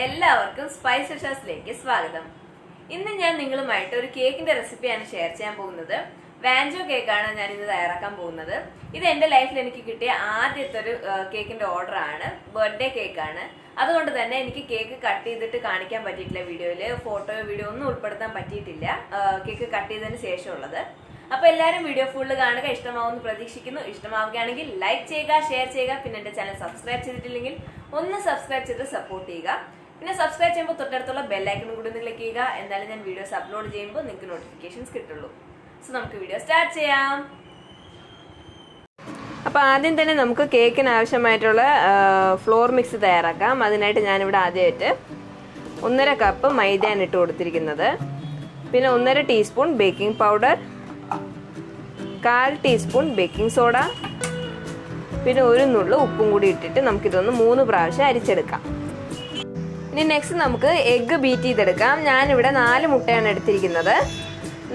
എല്ലാവർക്കും സ്പൈസ് ഡിഷസിലേക്ക് സ്വാഗതം. ഇന്ന് ഞാൻ നിങ്ങളുമായിട്ട് ഒരു കേക്കിന്റെ റെസിപ്പിയാണ് ഷെയർ ചെയ്യാൻ പോകുന്നത്. വാൻചോ കേക്കാണ് ഞാൻ ഇന്ന് തയ്യാറാക്കാൻ പോകുന്നത്. ഇത് എന്റെ ലൈഫിൽ എനിക്ക് കിട്ടിയ ആദ്യത്തെ ഒരു കേക്കിന്റെ ഓർഡർ ആണ്. ബർത്ത്ഡേ കേക്കാണ്. അതുകൊണ്ട് തന്നെ എനിക്ക് കേക്ക് കട്ട് ചെയ്തിട്ട് കാണിക്കാൻ പറ്റിയിട്ടില്ല. വീഡിയോയില് ഫോട്ടോയോ വീഡിയോ ഒന്നും ഉൾപ്പെടുത്താൻ പറ്റിയിട്ടില്ല, കേക്ക് കട്ട് ചെയ്തതിന് ശേഷമുള്ളത്. അപ്പൊ എല്ലാവരും വീഡിയോ ഫുള്ള് കാണുക. ഇഷ്ടമാവുമെന്ന് പ്രതീക്ഷിക്കുന്നു. ഇഷ്ടമാവുകയാണെങ്കിൽ ലൈക്ക് ചെയ്യുക, ഷെയർ ചെയ്യുക. പിന്നെ എന്റെ ചാനൽ സബ്സ്ക്രൈബ് ചെയ്തിട്ടില്ലെങ്കിൽ ഒന്ന് സബ്സ്ക്രൈബ് ചെയ്ത് സപ്പോർട്ട് ചെയ്യുക. പിന്നെ സബ്സ്ക്രൈബ് ചെയ്യുമ്പോൾ തൊട്ടടുത്തുള്ള ബെല്ലൈക്കണും കൂടി ഒന്ന് ക്ലിക്ക് ചെയ്യുക. എന്നാലും ഞാൻ വീഡിയോസ് അപ്ലോഡ് ചെയ്യുമ്പോൾ നിങ്ങൾക്ക് നോട്ടിഫിക്കേഷൻസ് കിട്ടുള്ളൂ. സോ നമുക്ക് വീഡിയോ സ്റ്റാർട്ട് ചെയ്യാം. അപ്പോൾ ആദ്യം തന്നെ നമുക്ക് കേക്കിന് ആവശ്യമായിട്ടുള്ള ഫ്ലോർ മിക്സ് തയ്യാറാക്കാം. അതിനായിട്ട് ഞാനിവിടെ ആദ്യമായിട്ട് 1.5 കപ്പ് മൈദയാണ് ഇട്ട് കൊടുത്തിരിക്കുന്നത്. പിന്നെ 1.5 teaspoon baking powder, 1/4 teaspoon baking soda, പിന്നെ ഒരു നുള്ളു ഉപ്പും കൂടി ഇട്ടിട്ട് നമുക്കിതൊന്ന് 3 പ്രാവശ്യം അരിച്ചെടുക്കാം. ഇനി നെക്സ്റ്റ് നമുക്ക് എഗ്ഗ് ബീറ്റ് ചെയ്തെടുക്കാം. ഞാനിവിടെ 4 മുട്ടയാണ് എടുത്തിരിക്കുന്നത്.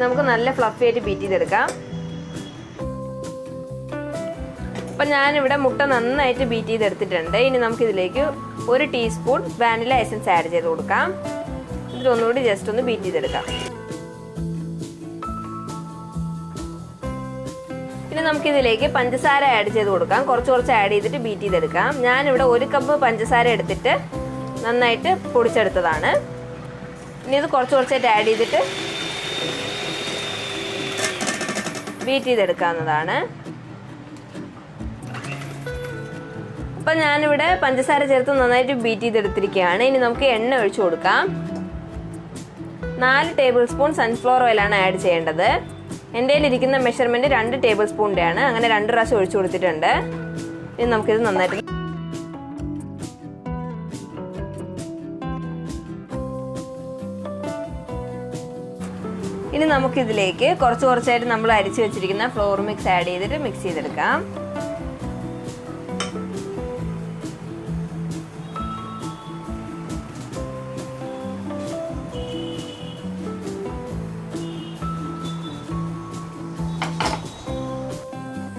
നമുക്ക് നല്ല ഫ്ലഫി ആയിട്ട് ബീറ്റ് ചെയ്തെടുക്കാം. അപ്പം ഞാനിവിടെ മുട്ട നന്നായിട്ട് ബീറ്റ് ചെയ്തെടുത്തിട്ടുണ്ട്. ഇനി നമുക്കിതിലേക്ക് 1 ടീസ്പൂൺ വാനില എസൻസ് ആഡ് ചെയ്ത് കൊടുക്കാം. ഇതിലൊന്നുകൂടി ജസ്റ്റ് ഒന്ന് ബീറ്റ് ചെയ്തെടുക്കാം. പിന്നെ നമുക്കിതിലേക്ക് പഞ്ചസാര ആഡ് ചെയ്ത് കൊടുക്കാം. കുറച്ച് ആഡ് ചെയ്തിട്ട് ബീറ്റ് ചെയ്തെടുക്കാം. ഞാനിവിടെ 1 കപ്പ് പഞ്ചസാര എടുത്തിട്ട് നന്നായിട്ട് പൊടിച്ചെടുത്തതാണ്. ഇനി ഇത് കുറച്ചായിട്ട് ആഡ് ചെയ്തിട്ട് ബീറ്റ് ചെയ്തെടുക്കാവുന്നതാണ്. അപ്പം ഞാനിവിടെ പഞ്ചസാര ചേർത്ത് നന്നായിട്ട് ബീറ്റ് ചെയ്തെടുത്തിരിക്കുകയാണ്. ഇനി നമുക്ക് എണ്ണ ഒഴിച്ചു കൊടുക്കാം. 4 ടേബിൾ സ്പൂൺ സൺഫ്ലവർ ഓയിലാണ് ആഡ് ചെയ്യേണ്ടത്. എൻ്റെ കയ്യിലിരിക്കുന്ന മെഷർമെൻറ്റ് 2 ടേബിൾ സ്പൂണിൻ്റെ ആണ്. അങ്ങനെ 2 പ്രാവശ്യം ഒഴിച്ചു കൊടുത്തിട്ടുണ്ട്. ഇനി നമുക്കിത് നന്നായിട്ട് ഇനി നമുക്കിതിലേക്ക് കുറച്ചായിട്ട് നമ്മൾ അരിച്ചു വെച്ചിരിക്കുന്ന ഫ്ലോർ മിക്സ് ആഡ് ചെയ്തിട്ട് മിക്സ് ചെയ്തെടുക്കാം.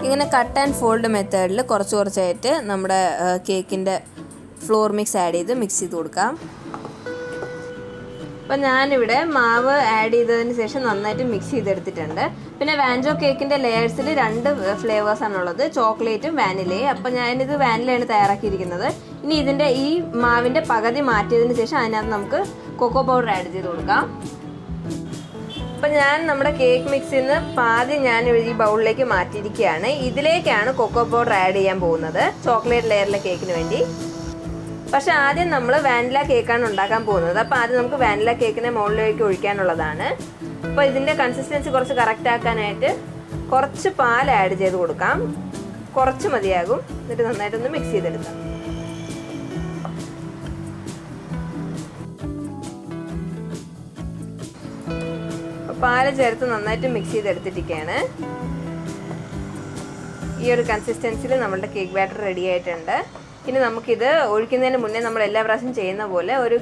ഇങ്ങനെ കട്ട് ആൻഡ് ഫോൾഡ് മെത്തേഡിൽ കുറച്ചായിട്ട് നമ്മുടെ കേക്കിൻ്റെ ഫ്ലോർ മിക്സ് ആഡ് ചെയ്ത് മിക്സ് ചെയ്ത് കൊടുക്കാം. അപ്പം ഞാനിവിടെ മാവ് ആഡ് ചെയ്തതിന് ശേഷം നന്നായിട്ട് മിക്സ് ചെയ്തെടുത്തിട്ടുണ്ട്. പിന്നെ വാൻചോ കേക്കിൻ്റെ ലെയേഴ്സിൽ 2 ഫ്ലേവേഴ്സാണുള്ളത്, ചോക്ലേറ്റും വാനിലയും. അപ്പം ഞാനിത് വാനിലയാണ് തയ്യാറാക്കിയിരിക്കുന്നത്. ഇനി ഇതിൻ്റെ ഈ മാവിൻ്റെ പകുതി മാറ്റിയതിന് ശേഷം അതിനകത്ത് നമുക്ക് കൊക്കോ പൗഡർ ആഡ് ചെയ്ത് കൊടുക്കാം. അപ്പം ഞാൻ നമ്മുടെ കേക്ക് മിക്സിൽ നിന്ന് പാതി ഞാൻ ഈ ബൗളിലേക്ക് മാറ്റിയിരിക്കുകയാണ്. ഇതിലേക്കാണ് കൊക്കോ പൗഡർ ആഡ് ചെയ്യാൻ പോകുന്നത്, ചോക്ലേറ്റ് ലെയറിലെ കേക്കിന് വേണ്ടി. പക്ഷെ ആദ്യം നമ്മൾ വാനില കേക്കാണ് ഉണ്ടാക്കാൻ പോകുന്നത്. അപ്പോൾ ആദ്യം നമുക്ക് വാനില കേക്കിനെ മുകളിലേക്ക് ഒഴിക്കാനുള്ളതാണ്. അപ്പോൾ ഇതിൻ്റെ കൺസിസ്റ്റൻസി കുറച്ച് കറക്റ്റ് ആക്കാനായിട്ട് കുറച്ച് പാൽ ആഡ് ചെയ്ത് കൊടുക്കാം. കുറച്ച് മതിയാകും. എന്നിട്ട് നന്നായിട്ടൊന്ന് മിക്സ് ചെയ്തെടുക്കാം. പാല് ചേർത്ത് നന്നായിട്ട് മിക്സ് ചെയ്തെടുത്തിരിക്കുകയാണ്. ഈ ഒരു കൺസിസ്റ്റൻസിയിൽ നമ്മളുടെ കേക്ക് ബാറ്റർ റെഡി ആയിട്ടുണ്ട്. ഇനി നമുക്കിത് ഒഴിക്കുന്നതിന് മുന്നേ നമ്മൾ എല്ലാ പ്രാവശ്യം ചെയ്യുന്ന പോലെ ഒരു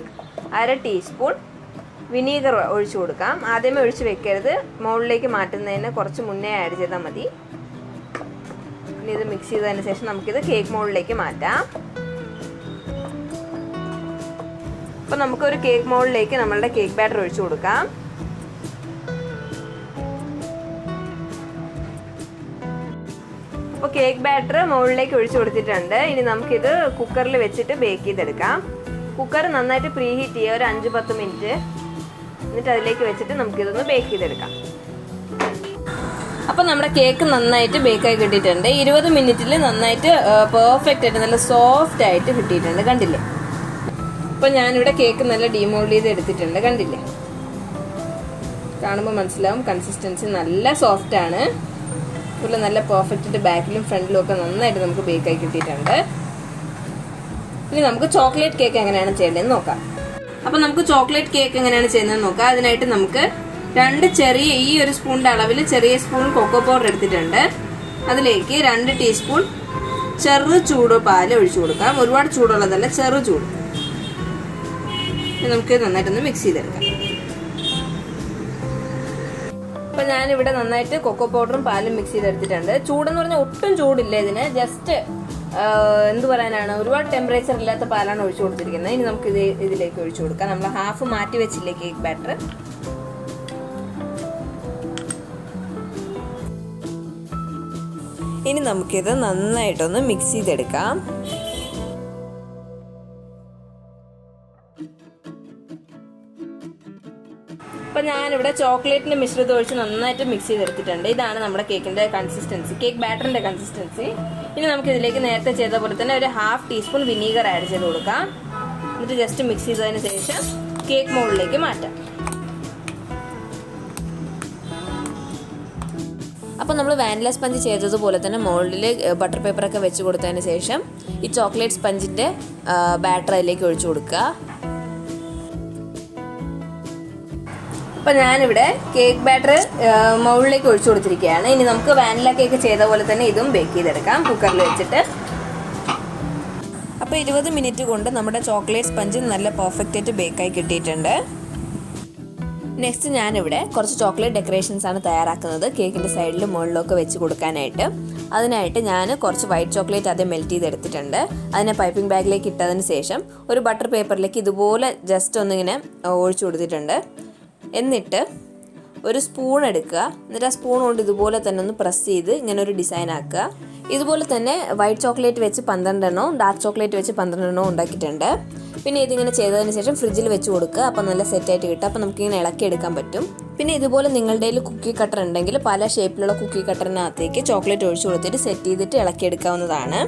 1/2 ടീസ്പൂൺ വിനീഗർ ഒഴിച്ചു കൊടുക്കാം. ആദ്യമേ ഒഴിച്ച് വെക്കരുത്, മുകളിലേക്ക് മാറ്റുന്നതിന് കുറച്ച് മുന്നേ ആഡ് ചെയ്താൽ മതി. ഇനി ഇത് മിക്സ് ചെയ്തതിന് ശേഷം നമുക്കിത് കേക്ക് മോൾഡിലേക്ക് മാറ്റാം. അപ്പോൾ നമുക്കൊരു കേക്ക് മോൾഡിലേക്ക് നമ്മളുടെ കേക്ക് ബാറ്റർ ഒഴിച്ചു കൊടുക്കാം. അപ്പോൾ കേക്ക് ബാറ്റർ മുകളിലേക്ക് ഒഴിച്ചു കൊടുത്തിട്ടുണ്ട്. ഇനി നമുക്കിത് കുക്കറിൽ വെച്ചിട്ട് ബേക്ക് ചെയ്തെടുക്കാം. കുക്കർ നന്നായിട്ട് പ്രീ ഹീറ്റ് ചെയ്യുക, ഒരു 5-10 മിനിറ്റ്. എന്നിട്ട് അതിലേക്ക് വെച്ചിട്ട് നമുക്കിതൊന്ന് ബേക്ക് ചെയ്തെടുക്കാം. അപ്പോൾ നമ്മുടെ കേക്ക് നന്നായിട്ട് ബേക്കായി കിട്ടിയിട്ടുണ്ട്. 20 മിനിറ്റിൽ നന്നായിട്ട് പെർഫെക്റ്റ് ആയിട്ട് നല്ല സോഫ്റ്റ് ആയിട്ട് കിട്ടിയിട്ടുണ്ട്. കണ്ടില്ലേ? അപ്പോൾ ഞാനിവിടെ കേക്ക് നല്ല ഡീമോൾഡ് ചെയ്ത് എടുത്തിട്ടുണ്ട്. കണ്ടില്ലേ? കാണുമ്പോൾ മനസ്സിലാവും കൺസിസ്റ്റൻസി നല്ല സോഫ്റ്റ് ആണ്. ഫുള്ള് നല്ല പെർഫെക്റ്റ് ആയിട്ട് ബാക്കിലും ഫ്രണ്ടിലും ഒക്കെ നന്നായിട്ട് നമുക്ക് ബേക്കായി കിട്ടിയിട്ടുണ്ട്. ഇനി നമുക്ക് ചോക്ലേറ്റ് കേക്ക് എങ്ങനെയാണ് ചെയ്യേണ്ടതെന്ന് നോക്കാം. അപ്പം നമുക്ക് ചോക്ലേറ്റ് കേക്ക് എങ്ങനെയാണ് ചെയ്യുന്നതെന്ന് നോക്കാം. അതിനായിട്ട് നമുക്ക് 2 ചെറിയ ഈ ഒരു സ്പൂണിൻ്റെ അളവിൽ ചെറിയ സ്പൂൺ കൊക്കോ പൗഡർ എടുത്തിട്ടുണ്ട്. അതിലേക്ക് 2 ടീസ്പൂൺ ചെറു ചൂട് പാല് ഒഴിച്ചു കൊടുക്കാം. ഒരുപാട് ചൂടുള്ളതല്ല, ചെറു ചൂട്. നമുക്ക് നന്നായിട്ടൊന്ന് മിക്സ് ചെയ്തെടുക്കാം. അപ്പം ഞാനിവിടെ നന്നായിട്ട് കൊക്കോ പൗഡറും പാലും മിക്സ് ചെയ്തെടുത്തിട്ടുണ്ട്. ചൂടെന്ന് പറഞ്ഞാൽ ഒട്ടും ചൂടില്ല ഇതിന്, ജസ്റ്റ് എന്ത് പറയാനാണ്, ഒരുപാട് ടെമ്പറേച്ചർ ഇല്ലാത്ത പാലാണ് ഒഴിച്ചു കൊടുത്തിരിക്കുന്നത്. ഇനി നമുക്ക് ഇതിലേക്ക് ഒഴിച്ചു കൊടുക്കാം. നമ്മൾ ഹാഫ് മാറ്റി വെച്ചില്ലേ കേക്ക് ബാറ്റർ. ഇനി നമുക്കിത് നന്നായിട്ടൊന്ന് മിക്സ് ചെയ്തെടുക്കാം. അപ്പം ഞാനിവിടെ ചോക്ലേറ്റിൻ്റെ മിശ്രിതം ഒഴിച്ച് നന്നായിട്ട് മിക്സ് ചെയ്തെടുത്തിട്ടുണ്ട്. ഇതാണ് നമ്മുടെ കേക്കിൻ്റെ കൺസിസ്റ്റൻസി, കേക്ക് ബാറ്ററിൻ്റെ കൺസിസ്റ്റൻസി. ഇനി നമുക്ക് ഇതിലേക്ക് നേരത്തെ ചെയ്ത പോലെ തന്നെ ഒരു 1/2 ടീസ്പൂൺ വിനീഗർ ആഡ് ചെയ്ത് കൊടുക്കാം. എന്നിട്ട് ജസ്റ്റ് മിക്സ് ചെയ്തതിന് ശേഷം കേക്ക് മോൾഡിലേക്ക് മാറ്റാം. അപ്പോൾ നമ്മൾ വാനില സ്പഞ്ച് ചെയ്തതുപോലെ തന്നെ മോൾഡിൽ ബട്ടർ പേപ്പറൊക്കെ വെച്ച് കൊടുത്തതിന് ശേഷം ഈ ചോക്ലേറ്റ് സ്പഞ്ചിൻ്റെ ബാറ്റർ അതിലേക്ക് ഒഴിച്ചു കൊടുക്കുക. അപ്പോൾ ഞാനിവിടെ കേക്ക് ബാറ്റർ മൗളിലേക്ക് ഒഴിച്ചു കൊടുത്തിരിക്കുകയാണ്. ഇനി നമുക്ക് വാനില കേക്ക് ചെയ്ത പോലെ തന്നെ ഇതും ബേക്ക് ചെയ്തെടുക്കാം കുക്കറിൽ വെച്ചിട്ട്. അപ്പോൾ 20 മിനിറ്റ് കൊണ്ട് നമ്മുടെ ചോക്ലേറ്റ് സ്പഞ്ച് നല്ല പെർഫെക്റ്റ് ആയിട്ട് ബേക്കായി കിട്ടിയിട്ടുണ്ട്. നെക്സ്റ്റ് ഞാനിവിടെ കുറച്ച് ചോക്ലേറ്റ് ഡെക്കറേഷൻസ് ആണ് തയ്യാറാക്കുന്നത് കേക്കിൻ്റെ സൈഡിൽ മുകളിലൊക്കെ വെച്ച് കൊടുക്കാനായിട്ട്. അതിനായിട്ട് ഞാൻ കുറച്ച് വൈറ്റ് ചോക്ലേറ്റ് ആദ്യം മെൽറ്റ് ചെയ്തെടുത്തിട്ടുണ്ട്. അതിനെ പൈപ്പിംഗ് ബാഗിലേക്ക് ഇട്ടതിന് ശേഷം ഒരു ബട്ടർ പേപ്പറിലേക്ക് ഇതുപോലെ ജസ്റ്റ് ഒന്നിങ്ങനെ ഒഴിച്ചു കൊടുത്തിട്ടുണ്ട്. എന്നിട്ട് ഒരു സ്പൂൺ എടുക്കുക. എന്നിട്ട് ആ സ്പൂൺ കൊണ്ട് ഇതുപോലെ തന്നെ ഒന്ന് പ്രസ് ചെയ്ത് ഇങ്ങനെ ഒരു ഡിസൈൻ ആക്കുക. ഇതുപോലെ തന്നെ വൈറ്റ് ചോക്ലേറ്റ് വെച്ച് 12 എണ്ണവും ഡാർക്ക് ചോക്ലേറ്റ് വെച്ച് 12 എണ്ണവും ഉണ്ടാക്കിയിട്ടുണ്ട്. പിന്നെ ഇതിങ്ങനെ ചെയ്തതിന് ശേഷം ഫ്രിഡ്ജിൽ വെച്ച് കൊടുക്കുക. അപ്പോൾ നല്ല സെറ്റായിട്ട് കിട്ടും. അപ്പോൾ നമുക്കിങ്ങനെ ഇളക്കിയെടുക്കാൻ പറ്റും. പിന്നെ ഇതുപോലെ നിങ്ങളുടെ കയ്യിൽ കുക്കി കട്ടർ ഉണ്ടെങ്കിൽ പല ഷേപ്പിലുള്ള കുക്കി കട്ടറിനകത്തേക്ക് ചോക്ലേറ്റ് ഒഴിച്ചു കൊടുത്തിട്ട് സെറ്റ് ചെയ്തിട്ട് ഇളക്കിയെടുക്കാവുന്നതാണ്.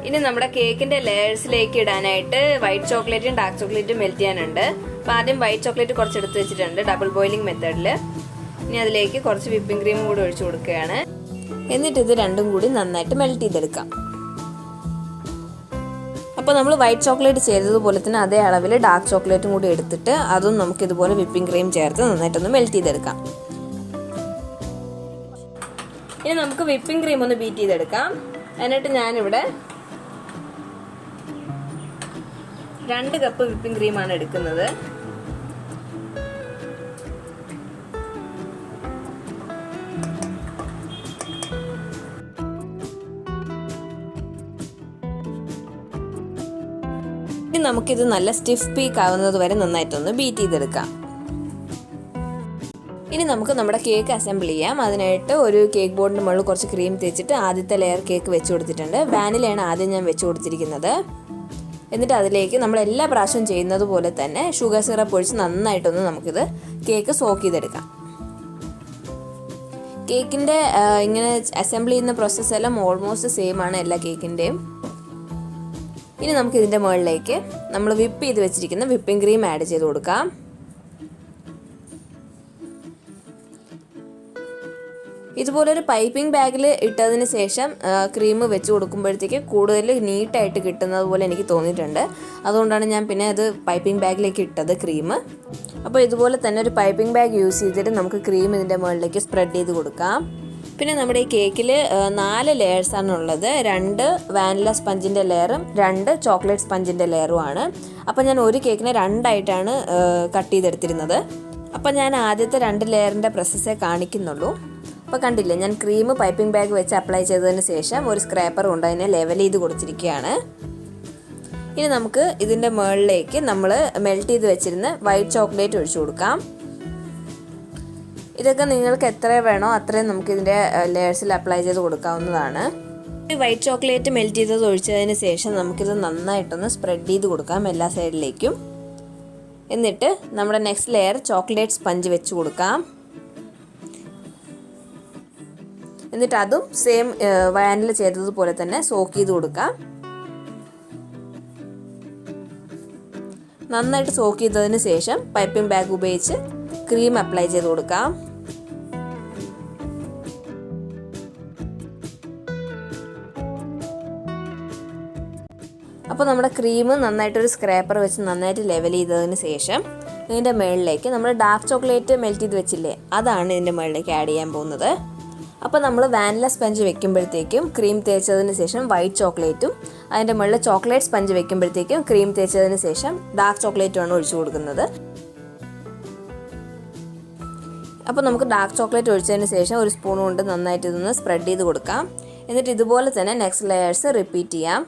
ഇനി നമ്മുടെ കേക്കിൻ്റെ ലെയേഴ്സിലേക്ക് ഇടാനായിട്ട് വൈറ്റ് ചോക്ലേറ്റും ഡാർക്ക് ചോക്ലേറ്റും മെൽറ്റ് ചെയ്യാനുണ്ട്. അപ്പോൾ ആദ്യം വൈറ്റ് ചോക്ലേറ്റ് കുറച്ച് എടുത്ത് വെച്ചിട്ടുണ്ട് ഡബിൾ ബോയിലിംഗ് മെത്തേഡിൽ. ഇനി അതിലേക്ക് കുറച്ച് വിപ്പിംഗ് ക്രീം കൂടി ഒഴിച്ചു കൊടുക്കുകയാണ്. എന്നിട്ട് ഇത് രണ്ടും കൂടി നന്നായിട്ട് മെൽറ്റ് ചെയ്തെടുക്കാം. അപ്പോൾ നമ്മൾ വൈറ്റ് ചോക്ലേറ്റ് ചെയ്തതുപോലെ തന്നെ അതേ അളവിൽ ഡാർക്ക് ചോക്ലേറ്റും കൂടി എടുത്തിട്ട് അതും നമുക്ക് ഇതുപോലെ വിപ്പിംഗ് ക്രീം ചേർത്ത് നന്നായിട്ടൊന്ന് മെൽറ്റ് ചെയ്തെടുക്കാം. ഇനി നമുക്ക് വിപ്പിംഗ് ക്രീം ഒന്ന് ബീറ്റ് ചെയ്തെടുക്കാം. എന്നിട്ട് ഞാനിവിടെ 2 കപ്പ് വിപ്പിംഗ് ക്രീമാണ് എടുക്കുന്നത്. ഇനി നമുക്കിത് നല്ല സ്റ്റിഫ് പീക്ക് ആവുന്നത് വരെ നന്നായിട്ടൊന്ന് ബീറ്റ് ചെയ്തെടുക്കാം. ഇനി നമുക്ക് നമ്മുടെ കേക്ക് അസംബിൾ ചെയ്യാം. അതിനായിട്ട് ഒരു കേക്ക് ബോർഡിൻ്റെ മുകളിൽ കുറച്ച് ക്രീം തേച്ചിട്ട് ആദ്യത്തെ ലെയർ കേക്ക് വെച്ച് കൊടുത്തിട്ടുണ്ട്. വാനിലയാണ് ആദ്യം ഞാൻ വെച്ച് കൊടുത്തിരിക്കുന്നത്. എന്നിട്ട് അതിലേക്ക് നമ്മൾ എല്ലാ പ്രാവശ്യവും ചെയ്യുന്നത് പോലെ തന്നെ ഷുഗർ സിറപ്പ് ഒഴിച്ച് നന്നായിട്ടൊന്ന് നമുക്കിത് കേക്ക് സോക്ക് ചെയ്തെടുക്കാം. കേക്കിൻ്റെ ഇങ്ങനെ അസംബിൾ ചെയ്യുന്ന പ്രോസസ്സെല്ലാം ഓൾമോസ്റ്റ് സെയിം ആണ് എല്ലാ കേക്കിൻ്റെയും. ഇനി നമുക്കിതിൻ്റെ മുകളിലേക്ക് നമ്മൾ വിപ്പ് ചെയ്ത് വെച്ചിരിക്കുന്ന വിപ്പിംഗ് ക്രീം ആഡ് ചെയ്ത് കൊടുക്കാം. ഇതുപോലൊരു പൈപ്പിംഗ് ബാഗിൽ ഇട്ടതിന് ശേഷം ക്രീം വെച്ച് കൊടുക്കുമ്പോഴത്തേക്ക് കൂടുതൽ നീറ്റായിട്ട് കിട്ടുന്നത് പോലെ എനിക്ക് തോന്നിയിട്ടുണ്ട്. അതുകൊണ്ടാണ് ഞാൻ പിന്നെ അത് പൈപ്പിംഗ് ബാഗിലേക്ക് ഇട്ടത് ക്രീം. അപ്പോൾ ഇതുപോലെ തന്നെ ഒരു പൈപ്പിംഗ് ബാഗ് യൂസ് ചെയ്തിട്ട് നമുക്ക് ക്രീം ഇതിൻ്റെ മുകളിലേക്ക് സ്പ്രെഡ് ചെയ്ത് കൊടുക്കാം. പിന്നെ നമ്മുടെ ഈ കേക്കിൽ 4 ലെയേഴ്സാണുള്ളത്. 2 വാനില സ്പഞ്ചിൻ്റെ ലെയറും 2 ചോക്ലേറ്റ് സ്പഞ്ചിൻ്റെ ലെയറുമാണ്. അപ്പോൾ ഞാൻ ഒരു കേക്കിനെ 2 ആയിട്ടാണ് കട്ട് ചെയ്തെടുത്തിരുന്നത്. അപ്പോൾ ഞാൻ ആദ്യത്തെ 2 ലെയറിൻ്റെ പ്രോസസ്സേ കാണിക്കുന്നുള്ളൂ. അപ്പോൾ കണ്ടില്ലേ, ഞാൻ ക്രീം പൈപ്പിംഗ് ബാഗ് വെച്ച് അപ്ലൈ ചെയ്തതിന് ശേഷം ഒരു സ്ക്രാപ്പർ കൊണ്ട് അതിനെ ലെവൽ ചെയ്ത് കൊടുത്തിരിക്കുകയാണ്. ഇനി നമുക്ക് ഇതിൻ്റെ മുകളിലേക്ക് നമ്മൾ മെൽറ്റ് ചെയ്ത് വെച്ചിരുന്ന വൈറ്റ് ചോക്ലേറ്റ് ഒഴിച്ചു കൊടുക്കാം. ഇതൊക്കെ നിങ്ങൾക്ക് എത്ര വേണോ അത്രയും നമുക്ക് ഇതിൻ്റെ ലെയേഴ്സിൽ അപ്ലൈ ചെയ്ത് കൊടുക്കാവുന്നതാണ്. ഈ വൈറ്റ് ചോക്ലേറ്റ് മെൽറ്റ് ചെയ്തത് ഒഴിച്ചതിന് ശേഷം നമുക്കിത് നന്നായിട്ടൊന്ന് സ്പ്രെഡ് ചെയ്ത് കൊടുക്കാം എല്ലാ സൈഡിലേക്കും. എന്നിട്ട് നമ്മുടെ നെക്സ്റ്റ് ലെയർ ചോക്ലേറ്റ് സ്പഞ്ച് വെച്ച് കൊടുക്കാം. എന്നിട്ട് അതും സെയിം വാനില ചെയ്തതുപോലെ തന്നെ സോക്ക് ചെയ്ത് കൊടുക്കാം. നന്നായിട്ട് സോക്ക് ചെയ്തതിന് ശേഷം പൈപ്പിംഗ് ബാഗ് ഉപയോഗിച്ച് ക്രീം അപ്ലൈ ചെയ്ത് കൊടുക്കാം. അപ്പോൾ നമ്മുടെ ക്രീം നന്നായിട്ടൊരു സ്ക്രാപ്പർ വെച്ച് നന്നായിട്ട് ലെവൽ ചെയ്തതിന് ശേഷം ഇതിൻ്റെ മുകളിലേക്ക് നമ്മൾ ഡാർക്ക് ചോക്ലേറ്റ് മെൽറ്റ് ചെയ്ത് വെച്ചില്ലേ, അതാണ് ഇതിൻ്റെ മുകളിലേക്ക് ആഡ് ചെയ്യാൻ പോകുന്നത്. അപ്പോൾ നമ്മൾ വാനില സ്പഞ്ച് വെക്കുമ്പോഴത്തേക്കും ക്രീം തേച്ചതിന് ശേഷം വൈറ്റ് ചോക്ലേറ്റും അതിൻ്റെ മുകളിൽ ചോക്ലേറ്റ് സ്പഞ്ച് വെക്കുമ്പോഴത്തേക്കും ക്രീം തേച്ചതിന് ശേഷം ഡാർക്ക് ചോക്ലേറ്റുമാണ് ഒഴിച്ചു കൊടുക്കുന്നത്. അപ്പോൾ നമുക്ക് ഡാർക്ക് ചോക്ലേറ്റ് ഒഴിച്ചതിന് ശേഷം ഒരു സ്പൂൺ കൊണ്ട് നന്നായിട്ട് ഇതൊന്ന് സ്പ്രെഡ് ചെയ്ത് കൊടുക്കാം. എന്നിട്ട് ഇതുപോലെ തന്നെ നെക്സ്റ്റ് ലെയേഴ്സ് റിപ്പീറ്റ് ചെയ്യാം.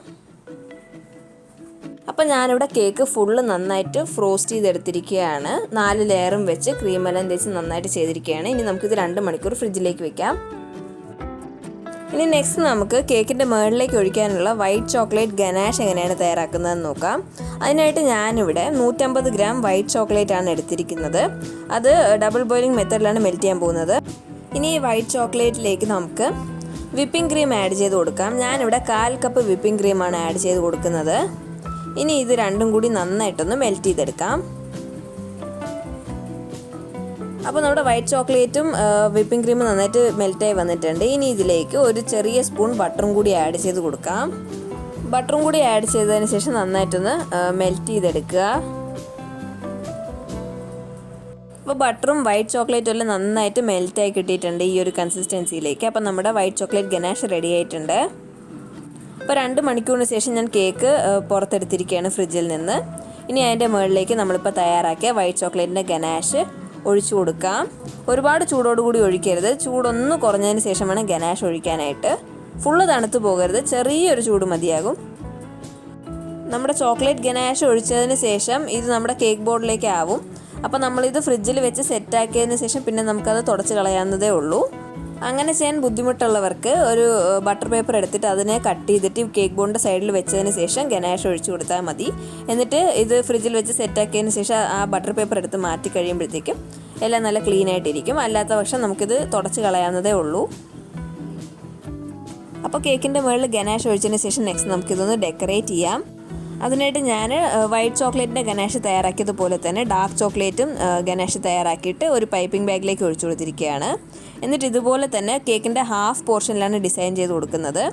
അപ്പോൾ ഞാനിവിടെ കേക്ക് ഫുള്ള് നന്നായിട്ട് ഫ്രോസ്റ്റ് ചെയ്തെടുത്തിരിക്കുകയാണ്. 4 ലെയറും വെച്ച് ക്രീമെല്ലാം തേച്ച് നന്നായിട്ട് ചെയ്തിരിക്കുകയാണ്. ഇനി നമുക്കിത് 2 മണിക്കൂർ ഫ്രിഡ്ജിലേക്ക് വെക്കാം. ഇനി നെക്സ്റ്റ് നമുക്ക് കേക്കിൻ്റെ മുകളിലേക്ക് ഒഴിക്കാനുള്ള വൈറ്റ് ചോക്ലേറ്റ് ഗനാഷ് എങ്ങനെയാണ് തയ്യാറാക്കുന്നതെന്ന് നോക്കാം. അതിനായിട്ട് ഞാനിവിടെ 150 ഗ്രാം വൈറ്റ് ചോക്ലേറ്റ് ആണ് എടുത്തിരിക്കുന്നത്. അത് ഡബിൾ ബോയിലിംഗ് മെത്തേഡിലാണ് മെൽറ്റ് ചെയ്യാൻ പോകുന്നത്. ഇനി ഈ വൈറ്റ് ചോക്ലേറ്റിലേക്ക് നമുക്ക് വിപ്പിംഗ് ക്രീം ആഡ് ചെയ്ത് കൊടുക്കാം. ഞാനിവിടെ 1/4 കപ്പ് വിപ്പിംഗ് ക്രീമാണ് ആഡ് ചെയ്ത് കൊടുക്കുന്നത്. ഇനി ഇത് രണ്ടും കൂടി നന്നായിട്ടൊന്ന് മെൽറ്റ് ചെയ്തെടുക്കാം. അപ്പോൾ നമ്മുടെ വൈറ്റ് ചോക്ലേറ്റും വിപ്പിംഗ് ക്രീമും നന്നായിട്ട് മെൽറ്റായി വന്നിട്ടുണ്ട്. ഇനി ഇതിലേക്ക് ഒരു ചെറിയ സ്പൂൺ ബട്ടറും കൂടി ആഡ് ചെയ്ത് കൊടുക്കാം. ബട്ടറും കൂടി ആഡ് ചെയ്തതിന് ശേഷം നന്നായിട്ടൊന്ന് മെൽറ്റ് ചെയ്തെടുക്കുക. അപ്പോൾ ബട്ടറും വൈറ്റ് ചോക്ലേറ്റും എല്ലാം നന്നായിട്ട് മെൽറ്റായി കിട്ടിയിട്ടുണ്ട് ഈ ഒരു കൺസിസ്റ്റൻസിയിലേക്ക്. അപ്പോൾ നമ്മുടെ വൈറ്റ് ചോക്ലേറ്റ് ഗനാഷ് റെഡി ആയിട്ടുണ്ട്. അപ്പോൾ 2 മണിക്കൂറിന് ശേഷം ഞാൻ കേക്ക് പുറത്തെടുത്തിരിക്കുകയാണ് ഫ്രിഡ്ജിൽ നിന്ന്. ഇനി അതിൻ്റെ മുകളിലേക്ക് നമ്മളിപ്പോൾ തയ്യാറാക്കിയ വൈറ്റ് ചോക്ലേറ്റിൻ്റെ ഗനാഷ് ഒഴിച്ചു കൊടുക്കാം. ഒരുപാട് ചൂടോടുകൂടി ഒഴിക്കരുത്. ചൂടൊന്ന് കുറഞ്ഞതിന് ശേഷം വേണം ഗനാഷ് ഒഴിക്കാനായിട്ട്. ഫുള്ള് തണുത്ത് പോകരുത്, ചെറിയൊരു ചൂട് മതിയാകും. നമ്മുടെ ചോക്ലേറ്റ് ഗനാഷ് ഒഴിച്ചതിന് ശേഷം ഇത് നമ്മുടെ കേക്ക് ബോർഡിലേക്ക് ആവും. അപ്പോൾ നമ്മളിത് ഫ്രിഡ്ജിൽ വെച്ച് സെറ്റാക്കിയതിന് ശേഷം പിന്നെ നമുക്കത് തുടച്ച് കളയാവുന്നതേ ഉള്ളൂ. അങ്ങനെ ചെയ്യാൻ ബുദ്ധിമുട്ടുള്ളവർക്ക് ഒരു ബട്ടർ പേപ്പർ എടുത്തിട്ട് അതിനെ കട്ട് ചെയ്തിട്ട് കേക്ക് ബോർഡിൻ്റെ സൈഡിൽ വെച്ചതിന് ശേഷം ഗനാഷ് ഒഴിച്ചു കൊടുത്താൽ മതി. എന്നിട്ട് ഇത് ഫ്രിഡ്ജിൽ വെച്ച് സെറ്റാക്കിയതിന് ശേഷം ആ ബട്ടർ പേപ്പർ എടുത്ത് മാറ്റി കഴിയുമ്പോഴത്തേക്കും എല്ലാം നല്ല ക്ലീൻ ആയിട്ടിരിക്കും. അല്ലാത്ത പക്ഷം നമുക്കിത് തുടച്ച് കളയാവുന്നതേ ഉള്ളൂ. അപ്പോൾ കേക്കിൻ്റെ മുകളിൽ ഗനാഷ് ഒഴിച്ചതിന് ശേഷം നെക്സ്റ്റ് നമുക്കിതൊന്ന് ഡെക്കറേറ്റ് ചെയ്യാം. അതിനായിട്ട് ഞാൻ വൈറ്റ് ചോക്ലേറ്റിൻ്റെ ഗനാഷ് തയ്യാറാക്കിയതുപോലെ തന്നെ ഡാർക്ക് ചോക്ലേറ്റും ഗനാഷ് തയ്യാറാക്കിയിട്ട് ഒരു പൈപ്പിംഗ് ബാഗിലേക്ക് ഒഴിച്ചു കൊടുത്തിരിക്കുകയാണ്. എന്നിട്ട് ഇതുപോലെ തന്നെ കേക്കിൻ്റെ ഹാഫ് പോർഷനിലാണ് ഡിസൈൻ ചെയ്ത് കൊടുക്കുന്നത്.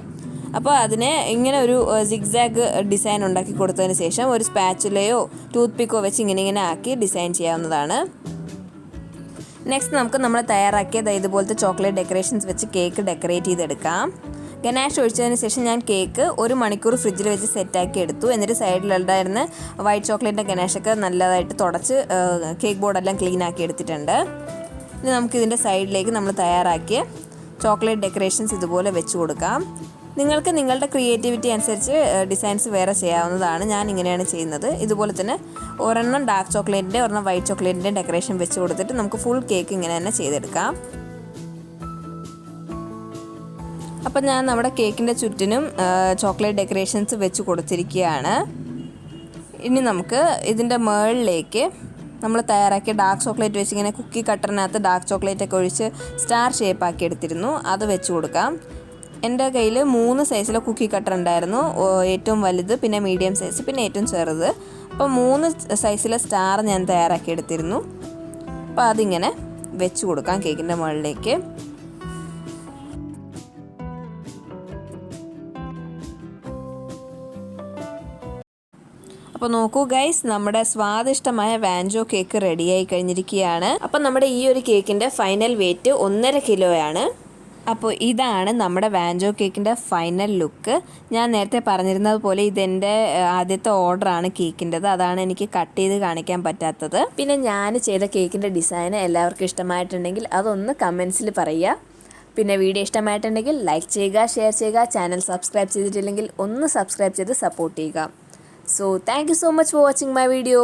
അപ്പോൾ അതിനെ ഇങ്ങനെ ഒരു സിഗ്സാഗ് ഡിസൈൻ ഉണ്ടാക്കി കൊടുത്തതിന് ശേഷം ഒരു സ്പാച്ചുലയോ ടൂത്ത് പിക്കോ വെച്ച് ഇങ്ങനെ ആക്കി ഡിസൈൻ ചെയ്യാവുന്നതാണ്. നെക്സ്റ്റ് നമുക്ക് നമ്മൾ തയ്യാറാക്കിയത് ഇതുപോലത്തെ ചോക്ലേറ്റ് ഡെക്കറേഷൻസ് വെച്ച് കേക്ക് ഡെക്കറേറ്റ് ചെയ്തെടുക്കാം. ഗനാഷ് ഒഴിച്ചതിന് ശേഷം ഞാൻ കേക്ക് 1 മണിക്കൂർ ഫ്രിഡ്ജിൽ വെച്ച് സെറ്റാക്കി എടുത്തു. എന്നിട്ട് സൈഡിലുണ്ടായിരുന്ന വൈറ്റ് ചോക്ലേറ്റിൻ്റെ ഗനാഷൊക്കെ നല്ലതായിട്ട് തുടച്ച് കേക്ക് ബോർഡെല്ലാം ക്ലീൻ ആക്കി എടുത്തിട്ടുണ്ട്. ഇനി നമുക്കിതിൻ്റെ സൈഡിലേക്ക് നമ്മൾ തയ്യാറാക്കിയ ചോക്ലേറ്റ് ഡെക്കറേഷൻസ് ഇതുപോലെ വെച്ച് കൊടുക്കാം. നിങ്ങൾക്ക് നിങ്ങളുടെ ക്രിയേറ്റിവിറ്റി അനുസരിച്ച് ഡിസൈൻസ് വേറെ ചെയ്യാവുന്നതാണ്. ഞാൻ ഇങ്ങനെയാണ് ചെയ്യുന്നത്. ഇതുപോലെ തന്നെ ഒരെണ്ണം ഡാർക്ക് ചോക്ലേറ്റിൻ്റെ ഒരെണ്ണം വൈറ്റ് ചോക്ലേറ്റിൻ്റെ ഡെക്കറേഷൻ വെച്ച് കൊടുത്തിട്ട് നമുക്ക് ഫുൾ കേക്ക് ഇങ്ങനെ തന്നെ ചെയ്തെടുക്കാം. അപ്പം ഞാൻ നമ്മുടെ കേക്കിൻ്റെ ചുറ്റിനും ചോക്ലേറ്റ് ഡെക്കറേഷൻസ് വെച്ച് കൊടുത്തിരിക്കുകയാണ്. ഇനി നമുക്ക് ഇതിൻ്റെ മുകളിലേക്ക് നമ്മൾ തയ്യാറാക്കിയ ഡാർക്ക് ചോക്ലേറ്റ് വെച്ച് ഇങ്ങനെ കുക്കി കട്ടറിനകത്ത് ഡാർക്ക് ചോക്ലേറ്റ് ഒക്കെ ഒഴിച്ച് സ്റ്റാർ ഷേപ്പ് ആക്കി എടുത്തിരുന്നു. അത് വെച്ച് കൊടുക്കാം. എൻ്റെ കയ്യിൽ 3 സൈസിലെ കുക്കി കട്ടർ ഉണ്ടായിരുന്നു. ഏറ്റവും വലുത്, പിന്നെ മീഡിയം സൈസ്, പിന്നെ ഏറ്റവും ചെറുത്. അപ്പോൾ 3 സൈസിലെ സ്റ്റാർ ഞാൻ തയ്യാറാക്കി എടുത്തിരുന്നു. അപ്പോൾ അതിങ്ങനെ വെച്ച് കൊടുക്കാം കേക്കിൻ്റെ മുകളിലേക്ക്. അപ്പോൾ നോക്കൂ ഗൈസ്, നമ്മുടെ സ്വാദിഷ്ടമായ വാൻചോ കേക്ക് റെഡിയായി കഴിഞ്ഞിരിക്കുകയാണ്. അപ്പം നമ്മുടെ ഈ ഒരു കേക്കിൻ്റെ ഫൈനൽ വെയിറ്റ് 1.5 കിലോയാണ്. അപ്പോൾ ഇതാണ് നമ്മുടെ വാൻചോ കേക്കിൻ്റെ ഫൈനൽ ലുക്ക്. ഞാൻ നേരത്തെ പറഞ്ഞിരുന്നത് പോലെ ഇതെൻ്റെ ആദ്യത്തെ ഓർഡറാണ് കേക്കിൻ്റെത്. അതാണ് എനിക്ക് കട്ട് ചെയ്ത് കാണിക്കാൻ പറ്റാത്തത്. പിന്നെ ഞാൻ ചെയ്ത കേക്കിൻ്റെ ഡിസൈൻ എല്ലാവർക്കും ഇഷ്ടമായിട്ടുണ്ടെങ്കിൽ അതൊന്ന് കമൻസിൽ പറയുക. പിന്നെ വീഡിയോ ഇഷ്ടമായിട്ടുണ്ടെങ്കിൽ ലൈക്ക് ചെയ്യുക, ഷെയർ ചെയ്യുക. ചാനൽ സബ്സ്ക്രൈബ് ചെയ്തിട്ടില്ലെങ്കിൽ ഒന്ന് സബ്സ്ക്രൈബ് ചെയ്ത് സപ്പോർട്ട് ചെയ്യുക. So thank you so much for watching my video.